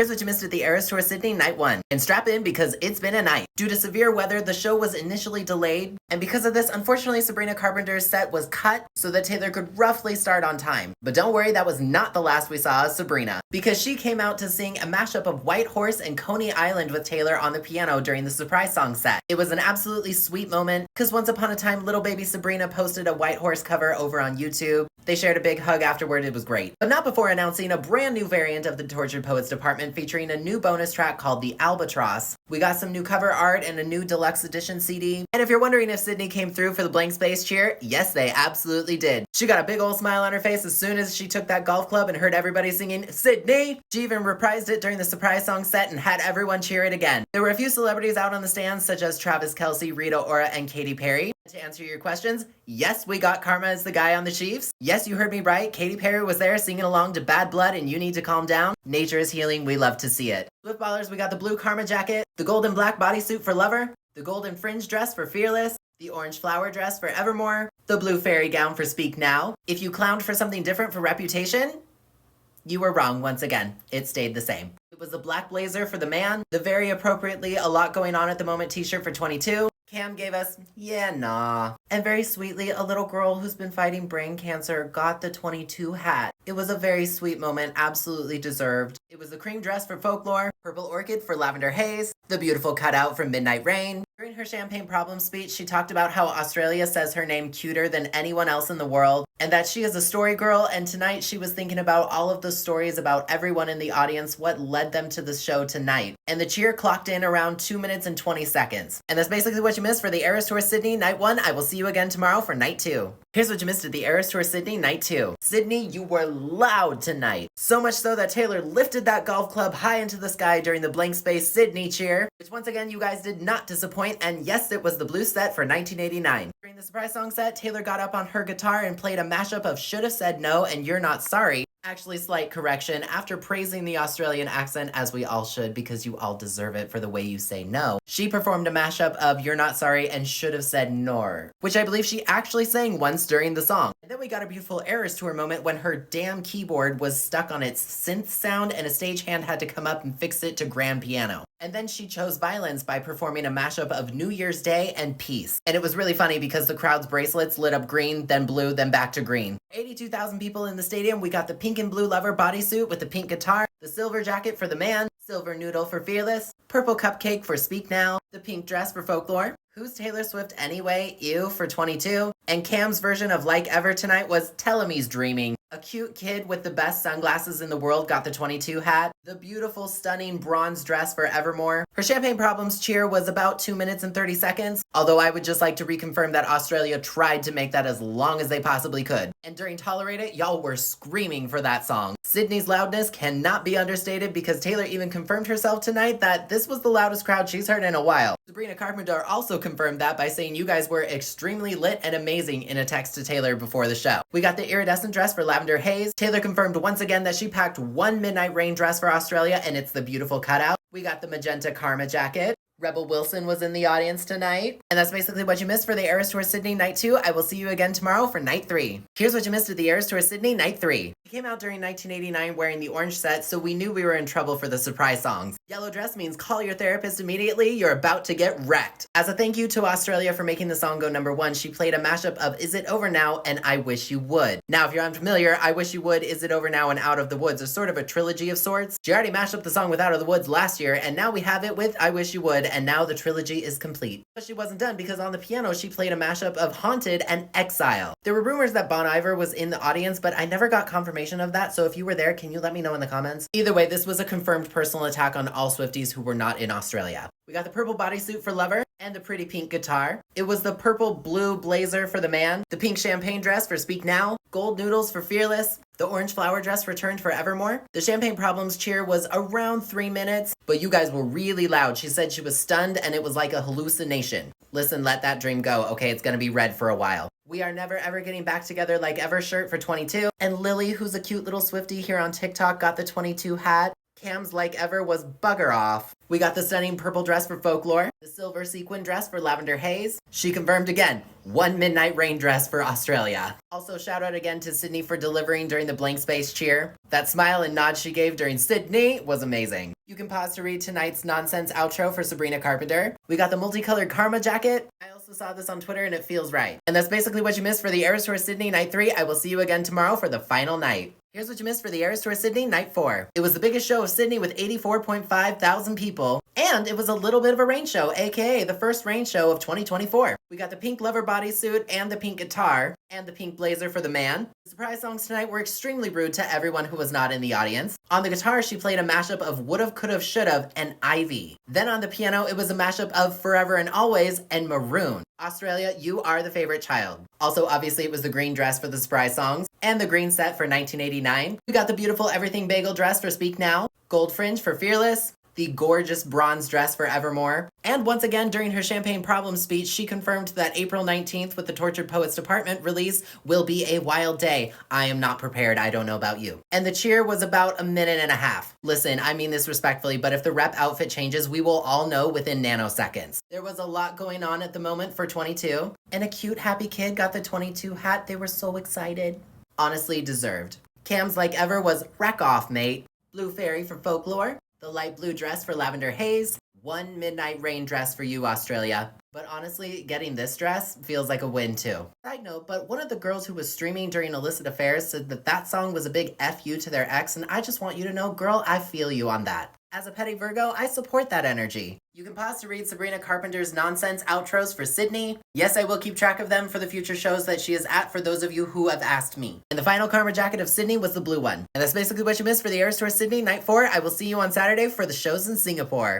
Here's what you missed at the Eras Tour Sydney Night 1. And strap in because it's been a night. Due to severe weather, the show was initially delayed, and because of this, unfortunately Sabrina Carpenter's set was cut so that Taylor could roughly start on time. But don't worry, that was not the last we saw of Sabrina, because she came out to sing a mashup of White Horse and Coney Island with Taylor on the piano during the surprise song set. It was an absolutely sweet moment, because once upon a time, little baby Sabrina posted a White Horse cover over on YouTube. They shared a big hug afterward, it was great. But not before announcing a brand new variant of the Tortured Poets Department featuring a new bonus track called the Albatross. We got some new cover art and a new deluxe edition CD. And if you're wondering if Sydney came through for the blank space cheer, yes they absolutely did. She got a big old smile on her face as soon as she took that golf club and heard everybody singing Sydney. She even reprised it during the surprise song set and had everyone cheer it again. There were a few celebrities out on the stands such as Travis Kelce, Rita Ora, and Katy Perry. To answer your questions, yes, we got Karma as the guy on the Chiefs. Yes, you heard me right. Katy Perry was there singing along to Bad Blood and You Need to Calm Down. Nature is healing. We love to see it. Swiftballers, we got the blue Karma jacket, the gold and black bodysuit for Lover, the golden fringe dress for Fearless, the orange flower dress for Evermore, the blue fairy gown for Speak Now. If you clowned for something different for Reputation, you were wrong once again. It stayed the same. It was the black blazer for the man, the very appropriately a lot going on at the moment t-shirt for 22. Cam gave us, yeah, nah. And very sweetly, a little girl who's been fighting brain cancer got the 22 hat. It was a very sweet moment, absolutely deserved. It was the cream dress for Folklore, purple orchid for Lavender Haze, the beautiful cutout for Midnight Rain. During her Champagne Problems speech, she talked about how Australia says her name cuter than anyone else in the world, and that she is a story girl, and tonight she was thinking about all of the stories about everyone in the audience, what led them to the show tonight. And the cheer clocked in around 2 minutes and 20 seconds. And that's basically what you missed for the Eras Tour Sydney Night 1. I will see you again tomorrow for Night 2. Here's what you missed at the Eras Tour Sydney Night 2. Sydney, you were loud tonight. So much so that Taylor lifted that golf club high into the sky during the blank space Sydney cheer, which once again you guys did not disappoint, and yes, it was the blue set for 1989. During the surprise song set, Taylor got up on her guitar and played a mashup of Should've Said No and You're Not Sorry. Actually, slight correction, after praising the Australian accent, as we all should because you all deserve it for the way you say no, she performed a mashup of You're Not Sorry and Should Have Said Nor, which I believe she actually sang once during the song. And then we got a beautiful Eras Tour moment when her damn keyboard was stuck on its synth sound and a stagehand had to come up and fix it to grand piano. And then she chose violence by performing a mashup of New Year's Day and Peace. And it was really funny because the crowd's bracelets lit up green, then blue, then back to green. 82,000 people in the stadium. We got the pink and blue Lover bodysuit with the pink guitar, the silver jacket for the man, silver noodle for Fearless, purple cupcake for Speak Now, the pink dress for Folklore. Who's Taylor Swift anyway? Ew for 22. And Cam's version of Like Ever tonight was Tell 'Em He's Dreaming. A cute kid with the best sunglasses in the world got the 22 hat. The beautiful, stunning bronze dress for Evermore. Her Champagne Problems cheer was about 2 minutes and 30 seconds, although I would just like to reconfirm that Australia tried to make that as long as they possibly could. And during Tolerate It, y'all were screaming for that song. Sydney's loudness cannot be understated because Taylor even confirmed herself tonight that this was the loudest crowd she's heard in a while. Sabrina Carpenter also confirmed that by saying you guys were extremely lit and amazing in a text to Taylor before the show. We got the iridescent dress for Lavender Haze. Taylor confirmed once again that she packed one Midnight Rain dress for Australia and it's the beautiful cutout. We got the magenta Karma jacket. Rebel Wilson was in the audience tonight. And that's basically what you missed for the Eras Tour Sydney Night 2. I will see you again tomorrow for Night 3. Here's what you missed at the Eras Tour Sydney Night 3. He came out during 1989 wearing the orange set, so we knew we were in trouble for the surprise songs. Yellow dress means call your therapist immediately, you're about to get wrecked. As a thank you to Australia for making the song go #1, she played a mashup of Is It Over Now and I Wish You Would. Now, if you're unfamiliar, I Wish You Would, Is It Over Now, and Out of the Woods are sort of a trilogy of sorts. She already mashed up the song with Out of the Woods last year, and now we have it with I Wish You Would, and now the trilogy is complete. But she wasn't done because on the piano she played a mashup of Haunted and Exile. There were rumors that Bon Iver was in the audience, but I never got confirmation of that, so if you were there, can you let me know in the comments? Either way, this was a confirmed personal attack on all Swifties who were not in Australia. We got the purple bodysuit for Lover and the pretty pink guitar. It was the purple blue blazer for the man, the pink champagne dress for Speak Now, gold noodles for Fearless, the orange flower dress returned for Evermore. The Champagne Problems cheer was around 3 minutes, but you guys were really loud. She said she was stunned and it was like a hallucination. Listen, let that dream go, okay? It's gonna be red for a while. We Are Never Ever Getting Back Together Like Ever shirt for 22. And Lily, who's a cute little Swiftie here on TikTok, got the 22 hat. Cam's like ever was bugger off. We got the stunning purple dress for Folklore, the silver sequin dress for Lavender Haze. She confirmed again, one Midnight Rain dress for Australia. Also shout out again to Sydney for delivering during the blank space cheer. That smile and nod she gave during Sydney was amazing. You can pause to read tonight's nonsense outro for Sabrina Carpenter. We got the multicolored Karma jacket. I also saw this on Twitter and it feels right. And that's basically what you missed for the Eras Tour Sydney Night 3. I will see you again tomorrow for the final night. Here's what you missed for the Eras Tour Sydney Night 4. It was the biggest show of Sydney with 84.5 thousand people, and it was a little bit of a rain show, aka the first rain show of 2024. We got the pink leather bodysuit and the pink guitar, and the pink blazer for the man. The surprise songs tonight were extremely rude to everyone who was not in the audience. On the guitar, she played a mashup of Would've, Could've, Should've, and Ivy. Then on the piano, it was a mashup of Forever and Always and Maroon. Australia, you are the favorite child. Also, obviously, it was the green dress for the surprise songs, and the green set for 1989. We got the beautiful Everything Bagel dress for Speak Now, gold fringe for Fearless, the gorgeous bronze dress for Evermore, and once again during her Champagne Problems speech, she confirmed that April 19th with the Tortured Poets Department release will be a wild day. I am not prepared, I don't know about you. And the cheer was about a minute and a half. Listen, I mean this respectfully, but if the rep outfit changes, we will all know within nanoseconds. There was a lot going on at the moment for 22, and a cute happy kid got the 22 hat. They were so excited. Honestly deserved. Cam's like ever was wreck off, mate. Blue Fairy for Folklore, the light blue dress for Lavender Haze, one Midnight Rain dress for you, Australia. But honestly, getting this dress feels like a win too. Side note, but one of the girls who was streaming during Illicit Affairs said that that song was a big F you to their ex, and I just want you to know, girl, I feel you on that. As a petty Virgo, I support that energy. You can pause to read Sabrina Carpenter's nonsense outros for Sydney. Yes, I will keep track of them for the future shows that she is at for those of you who have asked me. And the final Karma jacket of Sydney was the blue one. And that's basically what you missed for the Eras Tour Sydney Night 4. I will see you on Saturday for the shows in Singapore.